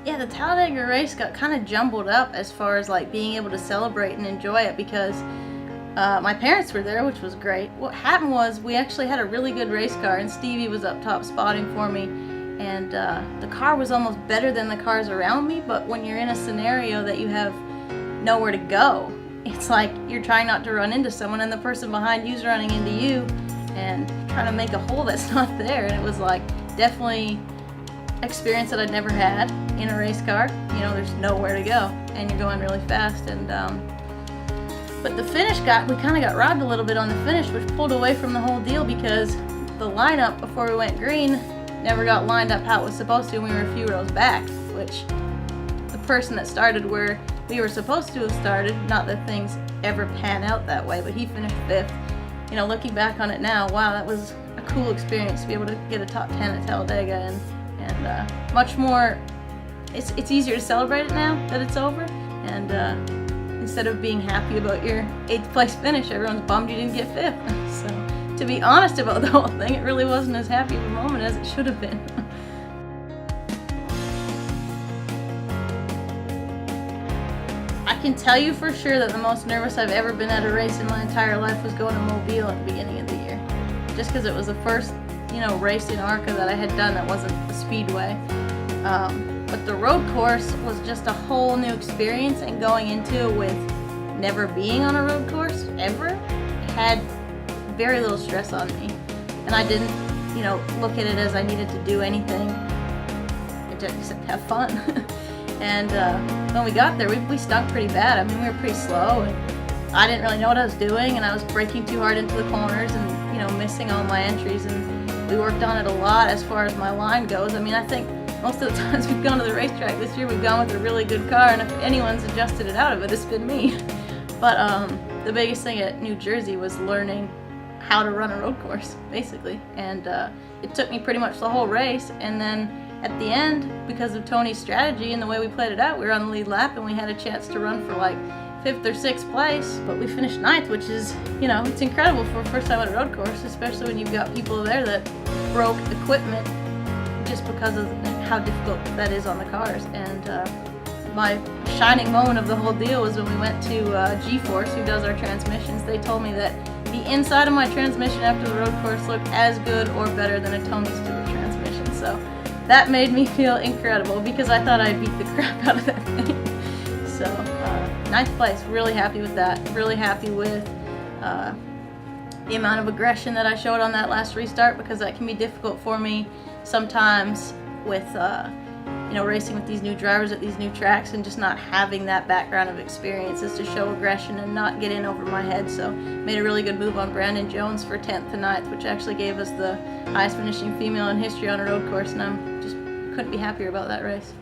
Yeah, the Talladega race got kind of jumbled up as far as like being able to celebrate and enjoy it because my parents were there, which was great. What happened was we actually had a really good race car, and Stevie was up top spotting for me, and the car was almost better than the cars around me. But when you're in a scenario that you have nowhere to go, it's like you're trying not to run into someone, and the person behind you's running into you and trying to make a hole that's not there. And it was like definitely experience that I'd never had in a race car. You know, there's nowhere to go and you're going really fast. And but the finish we kind of got robbed a little bit on the finish, which pulled away from the whole deal because the lineup before we went green never got lined up how it was supposed to, and we were a few rows back, which the person that started where we were supposed to have started, not that things ever pan out that way, but he finished 5th. You know, looking back on it now, wow, that was a cool experience to be able to get a top 10 at Talladega, and much more, it's easier to celebrate it now that it's over, and instead of being happy about your 8th place finish, everyone's bummed you didn't get 5th. So to be honest about the whole thing, it really wasn't as happy of a moment as it should have been. I can tell you for sure that the most nervous I've ever been at a race in my entire life was going to Mobile at the beginning of the year, just because it was the first, you know, race in ARCA that I had done that wasn't the speedway. But the road course was just a whole new experience, and going into it with never being on a road course ever had very little stress on me. And I didn't, you know, look at it as I needed to do anything except have fun. And when we got there, we stunk pretty bad. I mean, we were pretty slow, and I didn't really know what I was doing, and I was braking too hard into the corners and, you know, missing all my entries, and we worked on it a lot as far as my line goes. I mean, I think most of the times we've gone to the racetrack this year, we've gone with a really good car, and if anyone's adjusted it out of it, it's been me. But the biggest thing at New Jersey was learning how to run a road course, basically. And it took me pretty much the whole race, and then at the end, because of Tony's strategy and the way we played it out, we were on the lead lap, and we had a chance to run for like 5th or 6th place, but we finished 9th, which is, you know, it's incredible for a first time at a road course, especially when you've got people there that broke equipment just because of how difficult that is on the cars. And my shining moment of the whole deal was when we went to G-Force, who does our transmissions. They told me that the inside of my transmission after the road course looked as good or better than a Tony Stewart transmission. So that made me feel incredible because I thought I beat the crap out of that thing. So 9th place, really happy with that. Really happy with the amount of aggression that I showed on that last restart, because that can be difficult for me sometimes with you know, racing with these new drivers at these new tracks and just not having that background of experiences to show aggression and not get in over my head. So made a really good move on Brandon Jones for 10th to 9th, which actually gave us the highest finishing female in history on a road course, and I'm just couldn't be happier about that race.